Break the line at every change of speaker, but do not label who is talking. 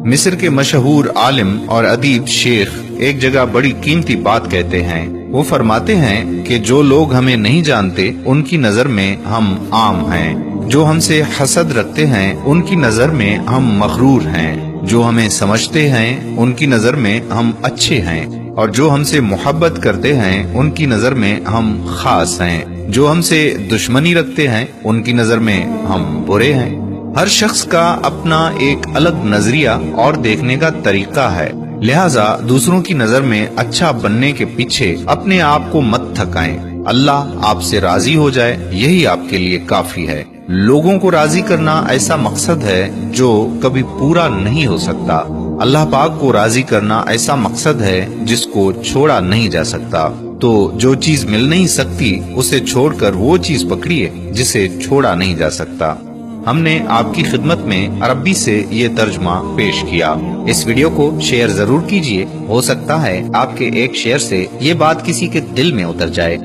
مصر کے مشہور عالم اور ادیب شیخ ایک جگہ بڑی قیمتی بات کہتے ہیں۔ وہ فرماتے ہیں کہ جو لوگ ہمیں نہیں جانتے ان کی نظر میں ہم عام ہیں، جو ہم سے حسد رکھتے ہیں ان کی نظر میں ہم مغرور ہیں، جو ہمیں سمجھتے ہیں ان کی نظر میں ہم اچھے ہیں، اور جو ہم سے محبت کرتے ہیں ان کی نظر میں ہم خاص ہیں، جو ہم سے دشمنی رکھتے ہیں ان کی نظر میں ہم برے ہیں۔ ہر شخص کا اپنا ایک الگ نظریہ اور دیکھنے کا طریقہ ہے، لہٰذا دوسروں کی نظر میں اچھا بننے کے پیچھے اپنے آپ کو مت تھکائیں۔ اللہ آپ سے راضی ہو جائے یہی آپ کے لیے کافی ہے۔ لوگوں کو راضی کرنا ایسا مقصد ہے جو کبھی پورا نہیں ہو سکتا۔ اللہ پاک کو راضی کرنا ایسا مقصد ہے جس کو چھوڑا نہیں جا سکتا۔ تو جو چیز مل نہیں سکتی اسے چھوڑ کر وہ چیز پکڑیے جسے چھوڑا نہیں جا سکتا۔ ہم نے آپ کی خدمت میں عربی سے یہ ترجمہ پیش کیا۔ اس ویڈیو کو شیئر ضرور کیجیے، ہو سکتا ہے آپ کے ایک شیئر سے یہ بات کسی کے دل میں اتر جائے۔